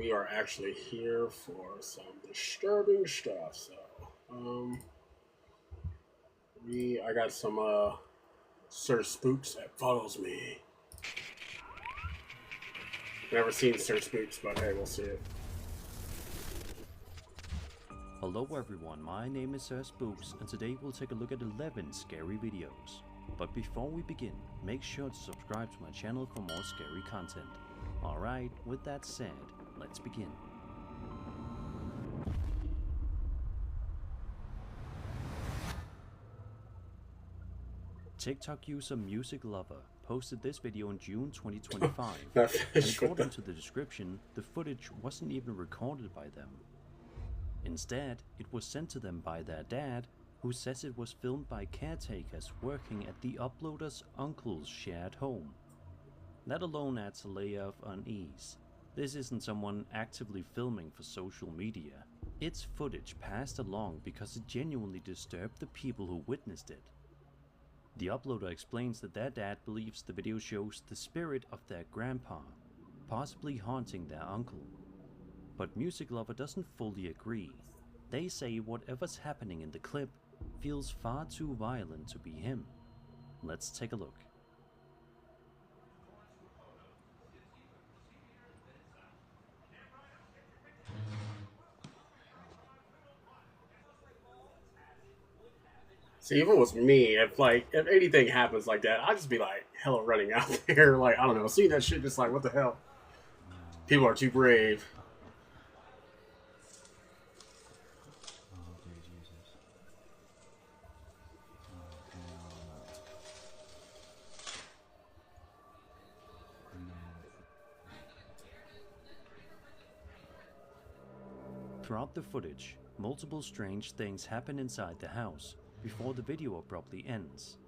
we are actually here for some disturbing stuff. So, um, I got some Sir Spooks that follows me. Never seen Sir Spooks, but hey, we'll see it. Hello everyone, my name is Sir Spooks and today we'll take a look at 11 scary videos. But before we begin, make sure to subscribe to my channel for more scary content. Alright, with that said, let's begin. TikTok user Music Lover posted this video in June 2025, Not and finished with according that. to the description, the footage wasn't even recorded by them. Instead, it was sent to them by their dad, who says it was filmed by caretakers working at the uploader's uncle's shared home. That alone adds a layer of unease. This isn't someone actively filming for social media. It's footage passed along because it genuinely disturbed the people who witnessed it. The uploader explains that their dad believes the video shows the spirit of their grandpa, possibly haunting their uncle. But Music Lover doesn't fully agree. They say whatever's happening in the clip feels far too violent to be him. Let's take a look. See, even with me, if anything happens like that, I'd just be like hella running out there. Like I don't know, seeing that shit, just like what the hell? People are too brave. Oh dear Jesus. Oh, come on. No. Throughout the footage, multiple strange things happen inside the house before the video abruptly ends.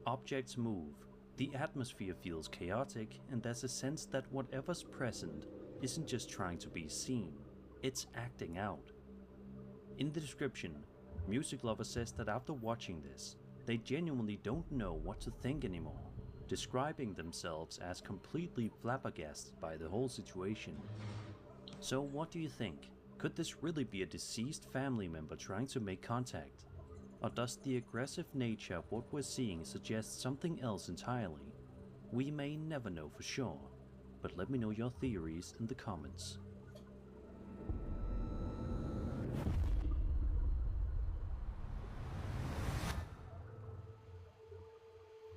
Objects move, the atmosphere feels chaotic, and there's a sense that whatever's present isn't just trying to be seen, it's acting out. In the description, Music Lover says that after watching this, they genuinely don't know what to think anymore, describing themselves as completely flabbergasted by the whole situation. So what do you think? Could this really be a deceased family member trying to make contact? Or does the aggressive nature of what we're seeing suggest something else entirely? We may never know for sure, but let me know your theories in the comments.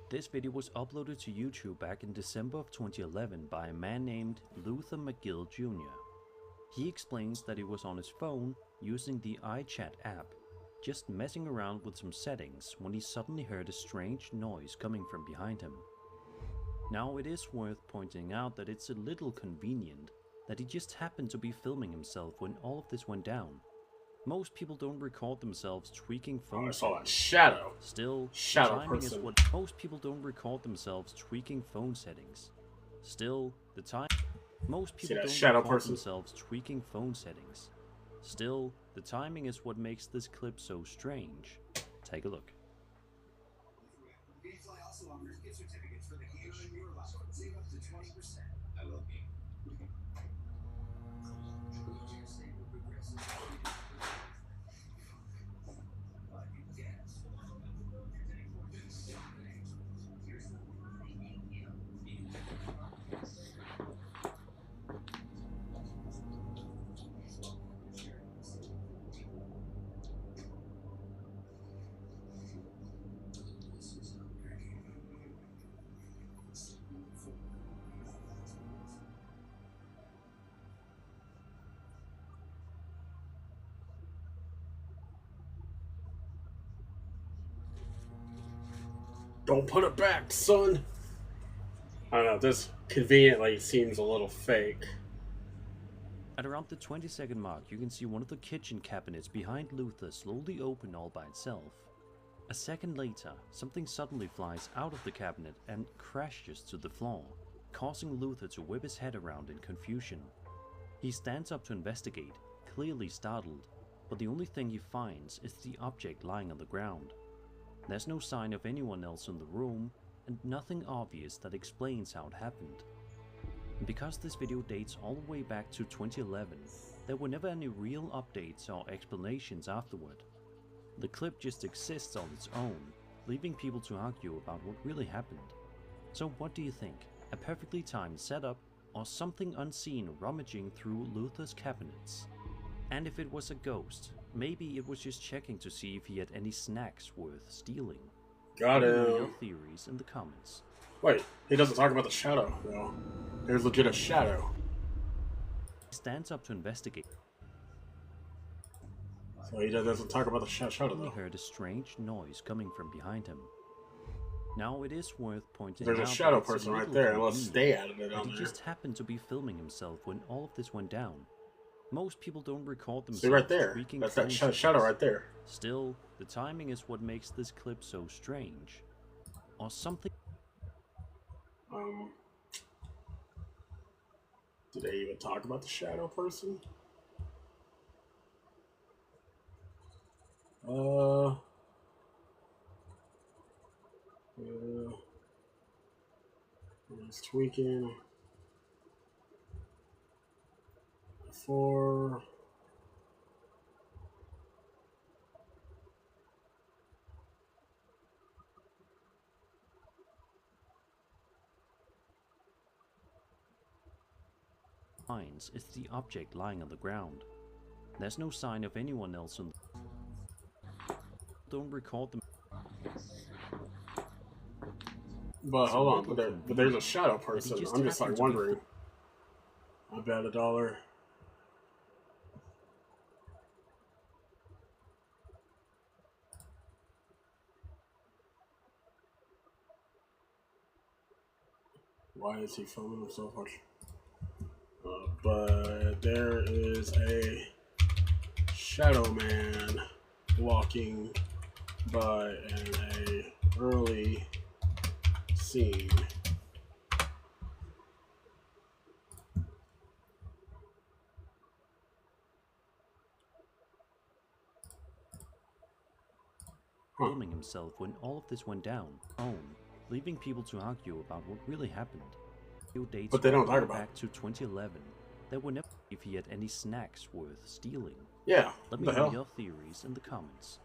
This video was uploaded to YouTube back in December of 2011 by a man named Luther McGill Jr. He explains that he was on his phone using the iChat app, just messing around with some settings when he suddenly heard a strange noise coming from behind him. Now it is worth pointing out that it's a little convenient that he just happened to be filming himself when all of this went down. Most people don't record themselves tweaking Oh, I phone saw that settings. shadow. Still, the Shadow timing is person. what most people don't record themselves tweaking phone settings. Still, the time most See people that don't shadow record person? themselves tweaking phone settings. Still, the timing is what makes this clip so strange. Take a look. GameFly also offers gift certificates for the games in your life. Save up to 20%. I love games. Stay with Progressive. But you get. Here's the Don't put it back, son. I don't know. This conveniently seems a little fake. At around the 20-second mark, you can see one of the kitchen cabinets behind Luther slowly open all by itself. A second later, something suddenly flies out of the cabinet and crashes to the floor, causing Luther to whip his head around in confusion. He stands up to investigate, clearly startled, but the only thing he finds is the object lying on the ground. There's no sign of anyone else in the room, and nothing obvious that explains how it happened. And because this video dates all the way back to 2011, there were never any real updates or explanations afterward. The clip just exists on its own, leaving people to argue about what really happened. So what do you think? A perfectly timed setup, or something unseen rummaging through Luther's cabinets? And if it was a ghost, maybe it was just checking to see if he had any snacks worth stealing. Got Let me know him. your theories in the comments. Wait, he doesn't talk about the shadow, though. There's legit a shadow. He stands up to investigate. So he doesn't talk about the shadow, He though. heard a strange noise coming from behind him. Now it is worth pointing There's out a shadow that it's person right little there, unless convenient they added it that on he there. just happened to be filming himself when all of this went down. Most people don't record themselves See right there. tweaking That's that phone shadow settings. right there. Still, the timing is what makes this clip so strange. Or something. Did they even talk about the shadow person? He's tweaking. 4. Finds is the object lying on the ground. There's no sign of anyone else on. Don't record them. But hold on, but there's a shadow person. just I'm just like happened to be wondering. I bet $1. Why is he filming himself? But there is a shadow man walking by in a early scene. Filming himself when all of this went down, leaving people to argue about what really happened. Video dates But they don't all the way talk about back to 2011. There were never if he had any snacks worth stealing. Yeah, Let what me the know hell? your theories in the comments.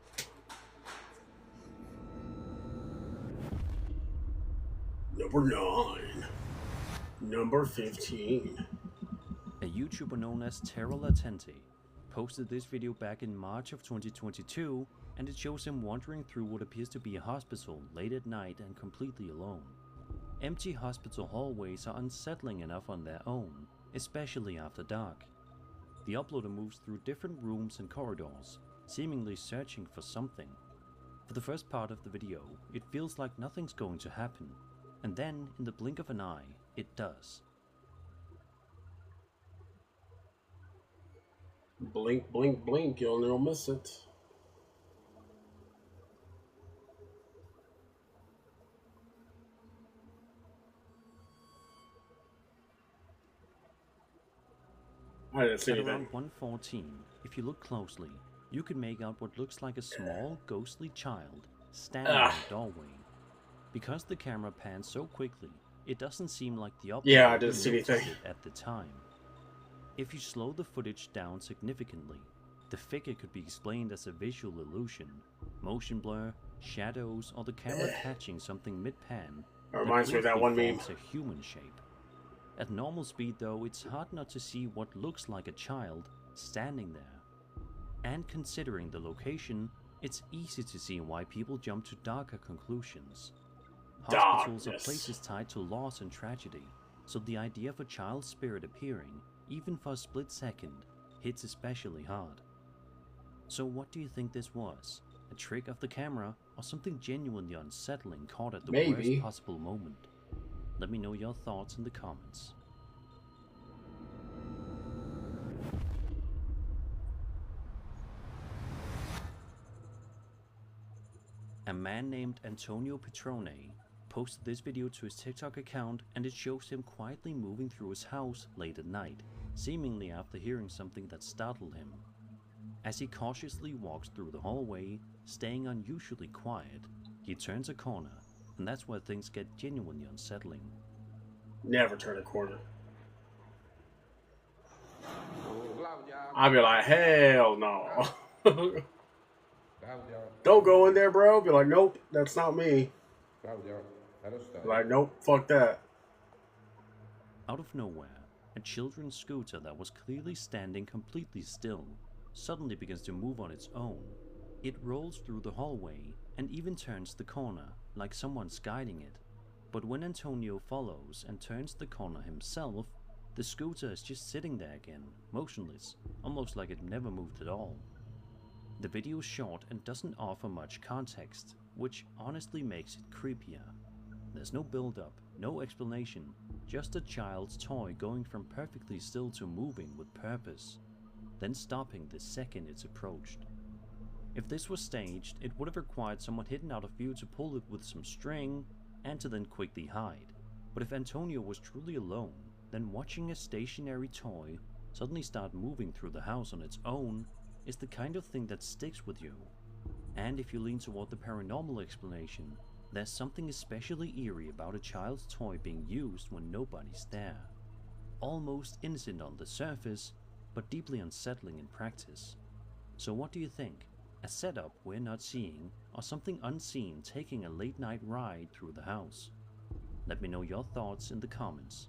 Number 9. Number 15. A YouTuber known as Terra Latente posted this video back in March of 2022, and it shows him wandering through what appears to be a hospital late at night and completely alone. Empty hospital hallways are unsettling enough on their own, especially after dark. The uploader moves through different rooms and corridors, seemingly searching for something. For the first part of the video, it feels like nothing's going to happen, and then, in the blink of an eye, it does. Blink, blink, blink, you'll miss it. I didn't see At anything. around 1:14, if you look closely, you can make out what looks like a small, ghostly child standing in the doorway. Because the camera pans so quickly, it doesn't seem like the operator Yeah, I didn't see noticed anything. it at the time. If you slow the footage down significantly, the figure could be explained as a visual illusion, motion blur, shadows, or the camera catching something mid-pan. That reminds me of that one meme. Forms a human shape. At normal speed though, it's hard not to see what looks like a child standing there. And considering the location, it's easy to see why people jump to darker conclusions. Hospitals are Darkness. places tied to loss and tragedy, so the idea of a child's spirit appearing, even for a split second, hits especially hard. So what do you think this was? A trick of the camera, or something genuinely unsettling caught at the Maybe. worst possible moment? Let me know your thoughts in the comments. A man named Antonio Petrone posted this video to his TikTok account, and it shows him quietly moving through his house late at night, seemingly after hearing something that startled him. As he cautiously walks through the hallway, staying unusually quiet, he turns a corner, and that's where things get genuinely unsettling. Never turn a corner. I'd be like, hell no. That was y'all. Don't go in there, bro. Be like, nope, that's not me. That was y'all. That was Be like, nope, fuck that. Out of nowhere, a children's scooter that was clearly standing completely still suddenly begins to move on its own. It rolls through the hallway and even turns the corner, like someone's guiding it. But when Antonio follows and turns the corner himself, the scooter is just sitting there again, motionless, almost like it never moved at all. The video is short and doesn't offer much context, which honestly makes it creepier. There's no build-up, no explanation, just a child's toy going from perfectly still to moving with purpose, then stopping the second it's approached. If this was staged, it would have required someone hidden out of view to pull it with some string and to then quickly hide. But if Antonio was truly alone, then watching a stationary toy suddenly start moving through the house on its own is the kind of thing that sticks with you. And if you lean toward the paranormal explanation, there's something especially eerie about a child's toy being used when nobody's there. Almost innocent on the surface, but deeply unsettling in practice. So what do you think? A setup we're not seeing, or something unseen taking a late night ride through the house? Let me know your thoughts in the comments.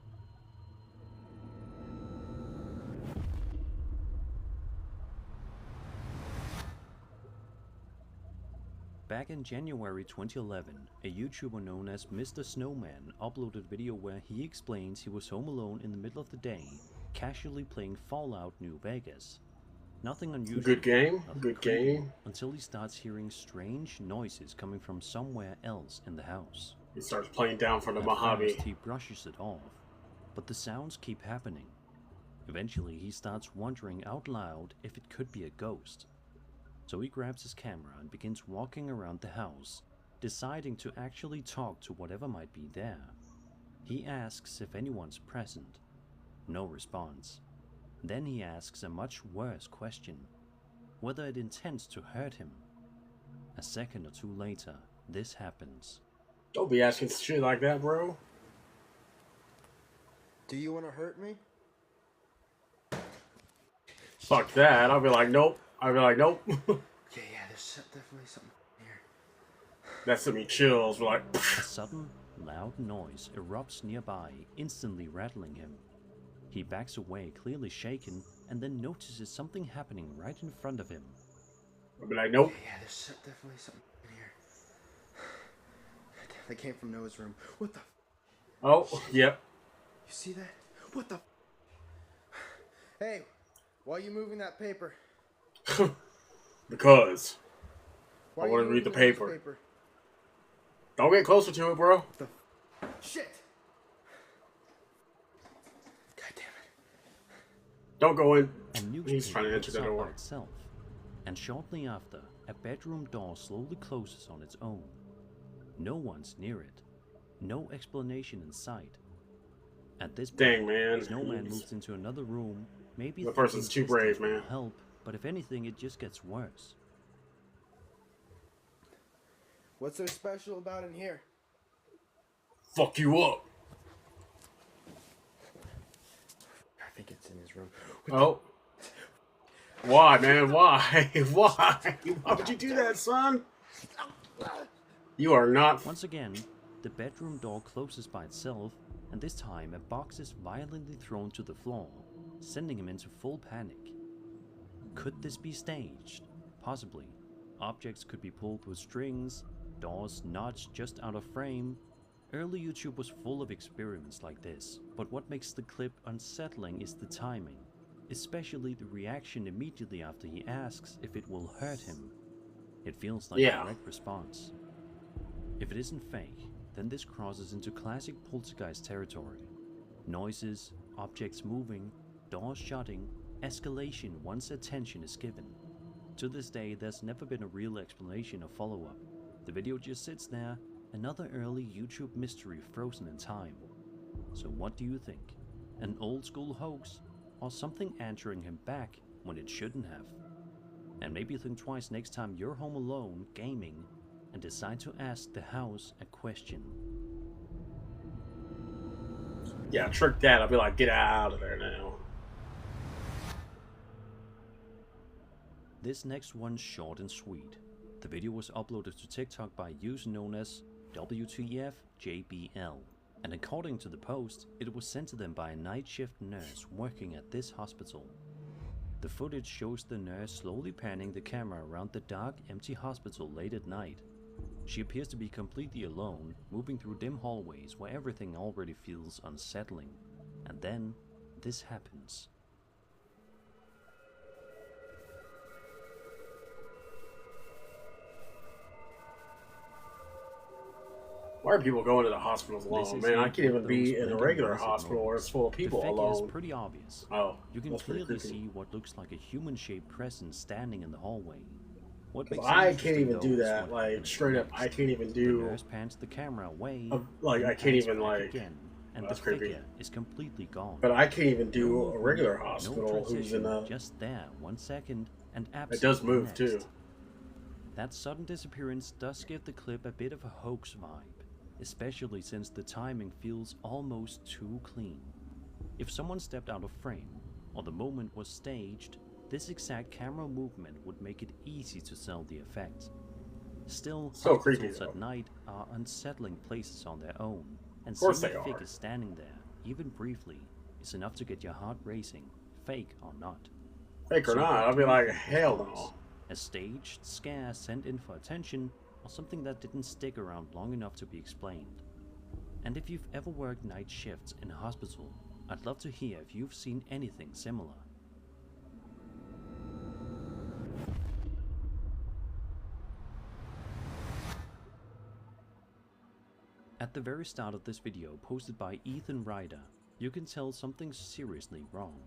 Back in January 2011, a YouTuber known as Mr. Snowman uploaded a video where he explains he was home alone in the middle of the day, casually playing Fallout New Vegas. Nothing unusual. Good game. nothing Good creepy, game. Until he starts hearing strange noises coming from somewhere else in the house. He starts playing down from the At Mojave. first, he brushes it off, but the sounds keep happening. Eventually, he starts wondering out loud if it could be a ghost. So he grabs his camera and begins walking around the house, deciding to actually talk to whatever might be there. He asks if anyone's present. No response. Then he asks a much worse question: whether it intends to hurt him. A second or two later, this happens. Don't be asking shit like that, bro. Do you want to hurt me? Fuck that. I'll be like, nope. I'll be like, nope. Yeah, there's definitely something here. That sent me chills. We're like, A sudden, loud noise erupts nearby, instantly rattling him. He backs away, clearly shaken, and then notices something happening right in front of him. I'll be like, nope. Yeah, there's definitely something here. They came from Noah's room. What the? Oh, yep. You see that? What the? Hey, why are you moving that paper? Because Why I are you wanna read moving the that paper. don't get closer to it, bro. What the? Shit! God damn it! Don't go in. A He's trying to newspaper enter lifts the up door. by itself, and shortly after, a bedroom door slowly closes on its own. No one's near it. No explanation in sight. At this point, Dang, man. Snowman moves into another room, maybe The person's thinking too brave, distance will man. help, but if anything, it just gets worse. What's so special about in here? Fuck you up. I think it's in his room. Oh. Why, man? Why? Why? Why would you do that, son? You are not. Once again, the bedroom door closes by itself, and this time a box is violently thrown to the floor, sending him into full panic. Could this be staged? Possibly. Objects could be pulled with strings, doors notched just out of frame. Early YouTube was full of experiments like this, but what makes the clip unsettling is the timing, especially the reaction immediately after he asks if it will hurt him. It feels like Yeah. a direct response. If it isn't fake, then this crosses into classic poltergeist territory. Noises, objects moving, doors shutting, escalation once attention is given. To this day, there's never been a real explanation or follow-up. The video just sits there, another early YouTube mystery frozen in time. So what do you think? An old school hoax, or something answering him back when it shouldn't have? And maybe think twice next time you're home alone, gaming, and decide to ask the house a question. Yeah, trick that. I'll be like, get out of there now. This next one's short and sweet. The video was uploaded to TikTok by a user known as WTFJBL, and according to the post, it was sent to them by a night shift nurse working at this hospital. The footage shows the nurse slowly panning the camera around the dark, empty hospital late at night. She appears to be completely alone, moving through dim hallways where everything already feels unsettling. And then, this happens. Why are people going to the hospitals This alone? is Man, I one can't of even be those in a random regular visit hospital where moments. it's full of people The figure alone. is pretty obvious. Oh, You can that's pretty clearly creepy. see what looks like a human-shaped presence standing in the hallway. What 'Cause makes it I can't interesting, even though, do is that. what Like happens straight up, next. I can't even The do. nurse pans the camera away. Like, then I can't pans even, back like- again, and That's the creepy. figure is completely gone. But I can't even do No a movement, regular no hospital who's in transition, a. just there 1 second, and absolutely It does move next. too. That sudden disappearance does give the clip a bit of a hoax vibe, especially since the timing feels almost too clean. If someone stepped out of frame, or the moment was staged, this exact camera movement would make it easy to sell the effect. Still, So hospitals creepy, at though. night are unsettling places on their own, and course seeing they a are. figure standing there, even briefly, is enough to get your heart racing, fake or not. Fake or So not, what I'll do be you like, think hell this was? no. A staged scare sent in for attention, or something that didn't stick around long enough to be explained? And if you've ever worked night shifts in a hospital, I'd love to hear if you've seen anything similar. At the very start of this video posted by Ethan Ryder, you can tell something's seriously wrong.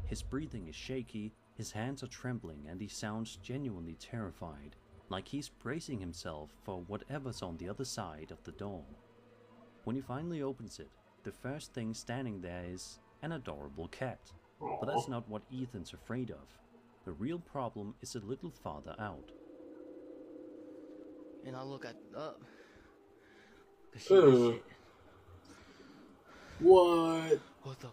His breathing is shaky, his hands are trembling, and he sounds genuinely terrified, like he's bracing himself for whatever's on the other side of the door. When he finally opens it, the first thing standing there is an adorable cat. But that's not what Ethan's afraid of. The real problem is a little farther out. And I look up. To see this Ugh. shit. What? What the?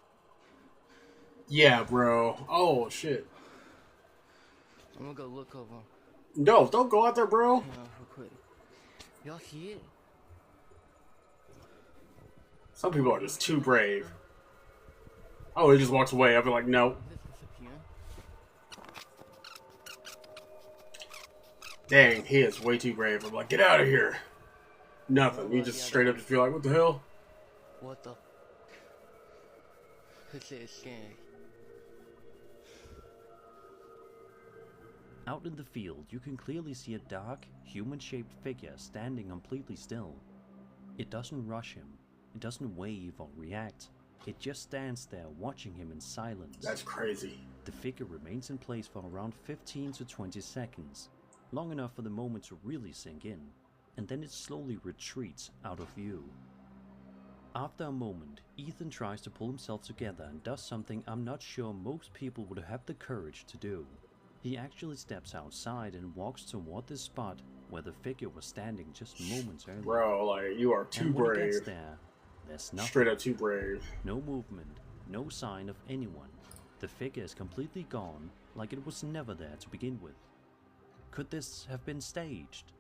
Yeah, bro. Oh shit. I'm gonna go look over. No, don't go out there, bro. Hang on, real quick. Y'all see it? Some people are just too brave. Oh, he just walks away. I'll be like, no. Is it disappearing? Dang, he is way too brave. I'm like, get out of here. Nothing. You just straight up just be like, what the hell? What the? This shit is scary. Out in the field, you can clearly see a dark, human-shaped figure standing completely still. It doesn't rush him, it doesn't wave or react, it just stands there watching him in silence. That's crazy. The figure remains in place for around 15 to 20 seconds, long enough for the moment to really sink in, and then it slowly retreats out of view. After a moment, Ethan tries to pull himself together and does something I'm not sure most people would have the courage to do. He actually steps outside and walks toward the spot where the figure was standing just moments earlier. Bro, like, you are too And when he brave. gets there, there's nothing. Straight up too brave. No movement, no sign of anyone. The figure is completely gone, like it was never there to begin with. Could this have been staged?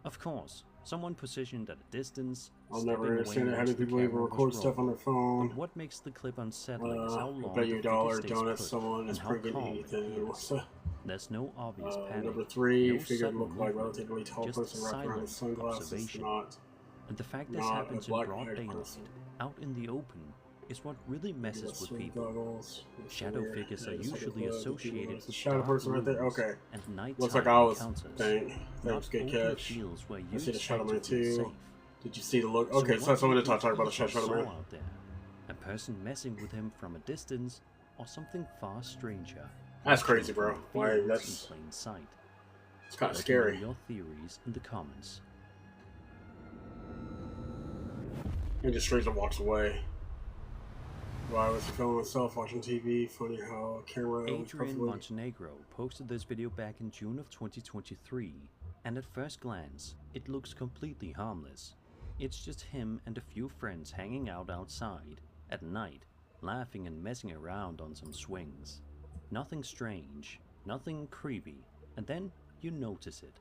Of course, someone positioned at a distance. I'll stepping never away understand how once do the people even camera was record stuff on rolling. their phone. But what makes the clip unsettling is how I long bet the you figure $1 stays donuts put, someone and is how bringing calm it Ethan. appears. There's no obvious panic. Number 3, no figure sudden look like movement, relatively tall just person wrapped around silent his sunglasses. observation. Not And the fact this not a happens in black broad eyed daylight, person. out in the open, is what really messes with swim people. goggles. It's Shadow weird. figures Yeah, are it's like a usually glove. associated It's a with shadow dark person right there. rooms Okay. and nighttime Looks like I was. encounters. Thanks, Not good open catch. fields where you I see the Shadow expect Man to feel too. safe. Did you see the look? So Okay, so what someone do to you talk about the think Shadow you Man. saw out there? A person messing with him from a distance, or something far stranger? That's crazy, bro. From Why? fields That's in plain sight. it's kind of Let me know scary. your theories in the comments. He just straight up walks away. Why was he filming himself watching TV? Funny how a camera was Adrian perfectly. Montenegro posted this video back in June of 2023, and at first glance, it looks completely harmless. It's just him and a few friends hanging out outside, at night, laughing and messing around on some swings. Nothing strange, nothing creepy, and then you notice it.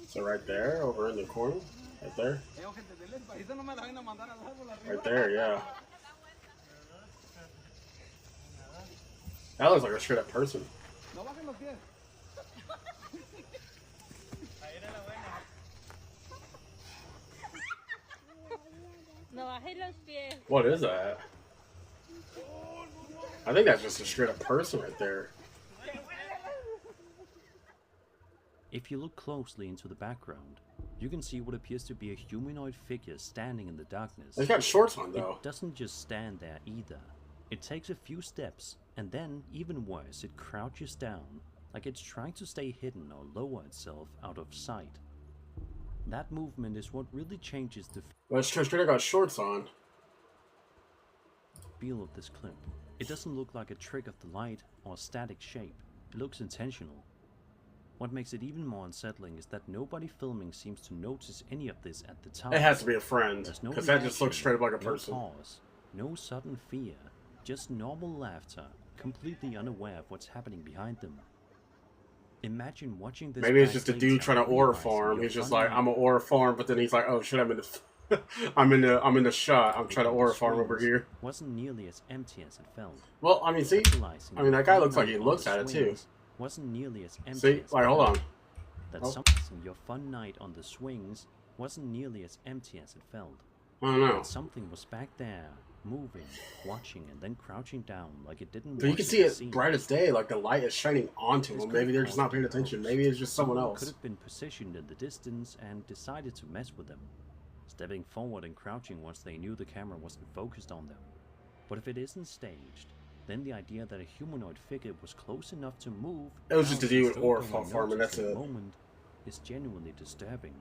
So right there, over in the corner, right there. Right there, yeah. That looks like a straight up person. What is that? I think that's just a straight up person right there. If you look closely into the background, you can see what appears to be a humanoid figure standing in the darkness. It's got shorts on though. It doesn't just stand there either. It takes a few steps, and then, even worse, it crouches down, like it's trying to stay hidden or lower itself out of sight. That movement is what really changes the Well, it's straight up got shorts on. feel of this clip. It doesn't look like a trick of the light or a static shape. It looks intentional. What makes it even more unsettling is that nobody filming seems to notice any of this at the time. It has to be a friend, There's no because that just looks reaction, straight up like a no person. pause, no sudden fear, just normal laughter, completely unaware of what's happening behind them. Imagine watching this. Maybe it's back just a later dude trying to and aura realizing farm. your He's just fun like, night I'm an aura farm, but then he's like, oh shit, I'm in the, I'm in the shot. I'm trying to aura farm over here. wasn't nearly as empty as it felt. Well, I mean, see, Realizing I mean, that guy your looks like fun he night looks on at the it too. swings wasn't nearly as empty See, as like, it hold felt. on. That Oh. something your fun night on the swings wasn't nearly as empty as it felt. I don't know. That something was back there, moving, watching, and then crouching down like it didn't But you want can to see be it seen. bright as day, like the light is shining onto This him. could Maybe have they're just not caused paying a attention. hoax. Maybe it's just someone Could else. have been positioned in the distance and decided to mess with them, stepping forward and crouching once they knew the camera wasn't focused on them. But if it isn't staged, then the idea that a humanoid figure was close enough to move It was just a out dude and still aura go farm, and unnoticed that's in the it. moment is genuinely disturbing.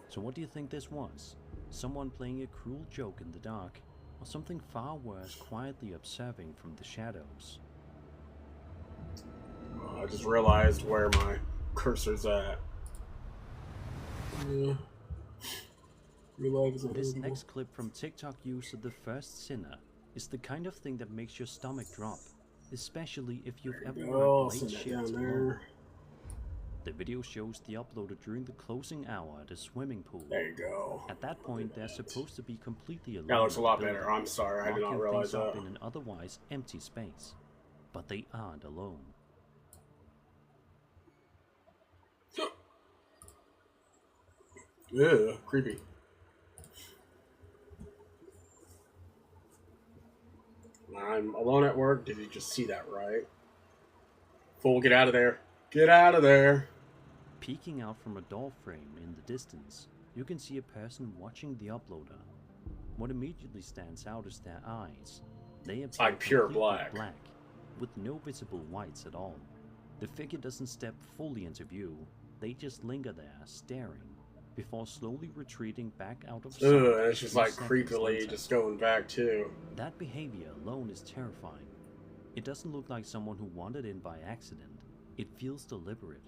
So what do you think this was? Someone playing a cruel joke in the dark, or something far worse quietly observing from the shadows? I just realized where my cursor's at. Yeah. Real life is This unbelievable. next clip from TikTok user The First Sinner is the kind of thing that makes your stomach drop, especially if you've ever Oh, worked late send that shifts down alone. there. The video shows the uploader during the closing hour at a swimming pool. There you go. At that point, they're supposed to be completely alone. That looks a in lot the better. building, I'm sorry, I did not locking realize things up that. in an otherwise empty space. But they aren't alone. Ew, creepy. I'm alone at work. Did you just see that, right? Fool, get out of there. Get out of there. Peeking out from a door frame in the distance, you can see a person watching the uploader. What immediately stands out is their eyes. They appear like pure completely black. with no visible whites at all. The figure doesn't step fully into view, they just linger there, staring, before slowly retreating back out of sight. Ugh, and a it's just few like seconds creepily later. just going back too. That behavior alone is terrifying. It doesn't look like someone who wandered in by accident. It feels deliberate,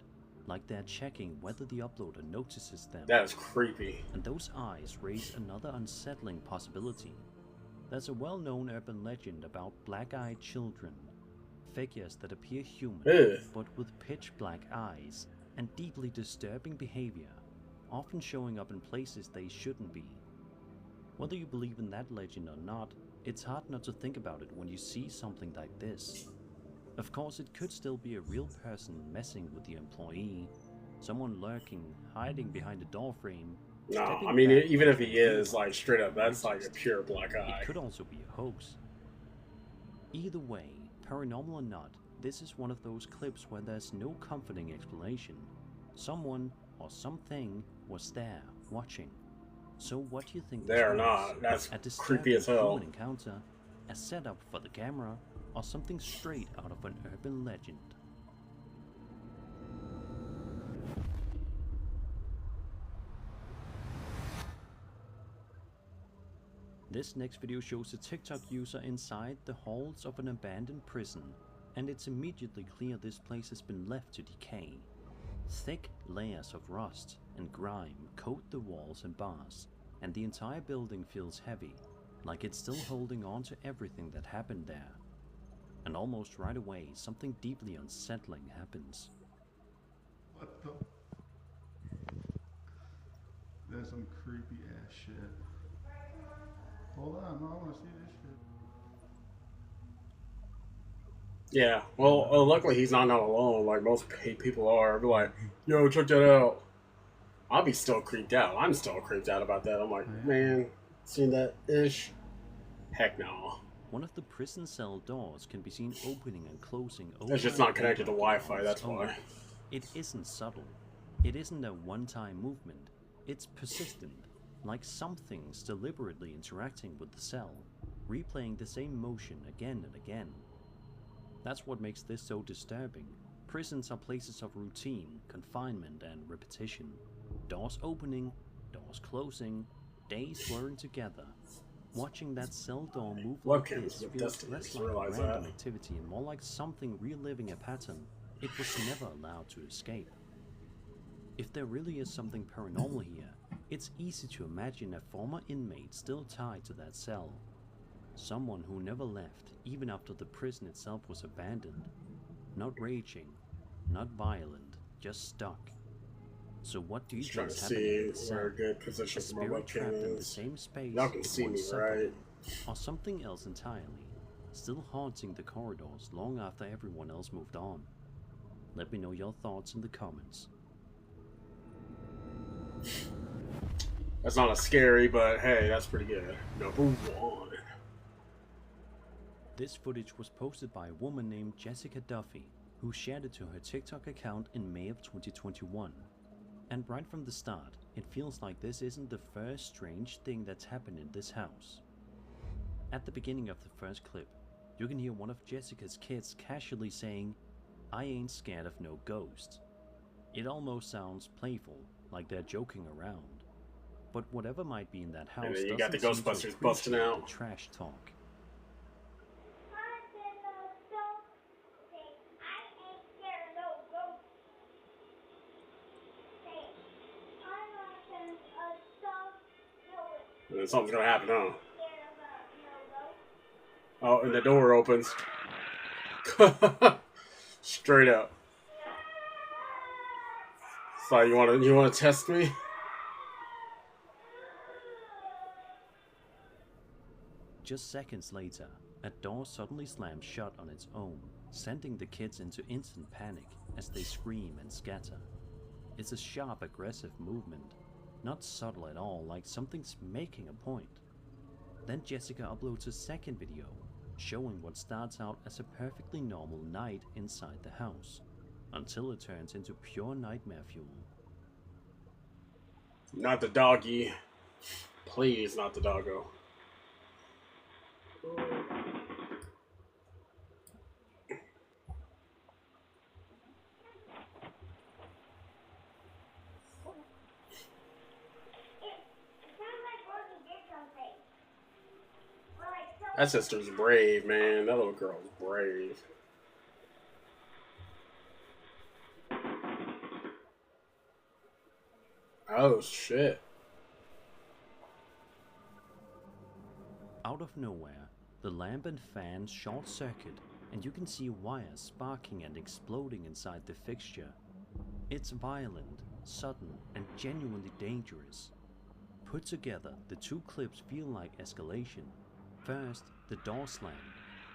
like they're checking whether the uploader notices them. That is creepy. And those eyes raise another unsettling possibility. There's a well-known urban legend about black-eyed children, figures that appear human, Ugh. but with pitch-black eyes and deeply disturbing behavior, often showing up in places they shouldn't be. Whether you believe in that legend or not, it's hard not to think about it when you see something like this. Of course, it could still be a real person messing with the employee, someone lurking, hiding behind a door frame. No, stepping I mean, back even if when he they is, feel like, straight up, that's noticed. like a pure black eye. It could also be a hoax. Either way, paranormal or not, this is one of those clips where there's no comforting explanation. Someone or something was there, watching. So what do you think this They're was? not. That's A creepy as hell. human encounter, a setup for the camera, or something straight out of an urban legend? This next video shows a TikTok user inside the halls of an abandoned prison, and it's immediately clear this place has been left to decay. Thick layers of rust and grime coat the walls and bars, and the entire building feels heavy, like it's still holding on to everything that happened there. And almost right away, something deeply unsettling happens. What the? That's some creepy ass shit. Hold on, no, I want to see this shit. Yeah, well, luckily he's not alone like most people are. Be like, yo, check that out. I'll be still creeped out. I'm still creeped out about that. I'm like, man, seen that ish? Heck no. One of the prison cell doors can be seen opening and closing over It's just and not connected to over Wi-Fi, on that's its own. why. It isn't subtle. It isn't a one-time movement. It's persistent, like something's deliberately interacting with the cell, replaying the same motion again and again. That's what makes this so disturbing. Prisons are places of routine, confinement, and repetition. Doors opening, doors closing, days blurring together. Watching that cell door move like Webcams this with feels Destiny, less just like a realized random that. activity and more like something reliving a pattern it was never allowed to escape. If there really is something paranormal here, it's easy to imagine a former inmate still tied to that cell. Someone who never left, even after the prison itself was abandoned. Not raging, not violent, just stuck. So what do you Just think trying to is happening in see the cell? where a good A position for my spirit trapped in webcam the is. same space Y'all can it see me, once settled right? in, or something else entirely, still haunting the corridors long after everyone else moved on? Let me know your thoughts in the comments. That's not as scary, but hey, that's pretty good. Number one. This footage was posted by a woman named Jessica Duffy, who shared it to her TikTok account in May of 2021. And right from the start, it feels like this isn't the first strange thing that's happened in this house. At the beginning of the first clip, you can hear one of Jessica's kids casually saying, "I ain't scared of no ghosts." It almost sounds playful, like they're joking around. But whatever might be in that house And then you doesn't got the seem to Ghostbusters busting appreciate out. the trash talk. And then something's gonna happen, huh? Oh, and the door opens. Straight up. So you wanna test me? Just seconds later, a door suddenly slams shut on its own, sending the kids into instant panic as they scream and scatter. It's a sharp, aggressive movement, not subtle at all, like something's making a point. Then Jessica uploads a second video, showing what starts out as a perfectly normal night inside the house, until it turns into pure nightmare fuel. Not the doggy. Please, not the doggo. That sister's brave, man. That little girl's brave. Oh, shit. Out of nowhere, the lamp and fan short circuit, and you can see wires sparking and exploding inside the fixture. It's violent, sudden, and genuinely dangerous. Put together, the two clips feel like escalation. First, the door slam,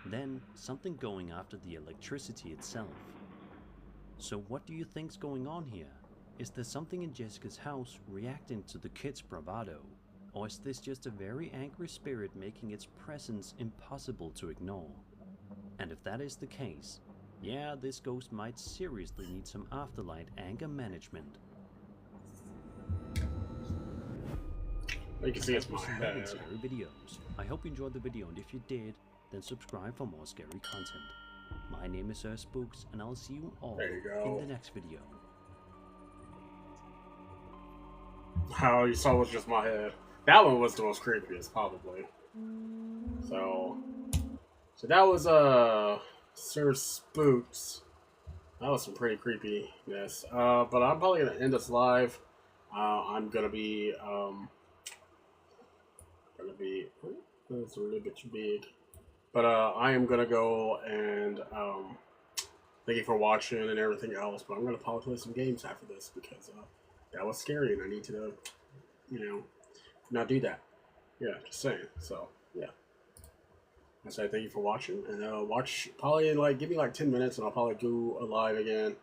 then something going after the electricity itself. So what do you think's going on here? Is there something in Jessica's house reacting to the kids' bravado? Or is this just a very angry spirit making its presence impossible to ignore? And if that is the case, yeah, this ghost might seriously need some afterlife anger management. You can see it's my Thanks for watching head. scary videos. I hope you enjoyed the video, and if you did, then subscribe for more scary content. My name is Spooks, and I'll see you all There you go. in the next video. How you saw was just my head. That one was the most creepiest, probably. So that was Sir Spooks. That was some pretty creepiness. But I'm probably gonna end this live. I'm gonna be it's a little bit too big. But But I am gonna go and thank you for watching and everything else. But I'm gonna probably play some games after this because that was scary, and I need to, not do that. Yeah, just saying. So yeah. I say thank you for watching, and watch probably like give me like 10 minutes, and I'll probably do a live again,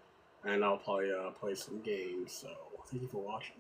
and I'll probably play some games. So thank you for watching.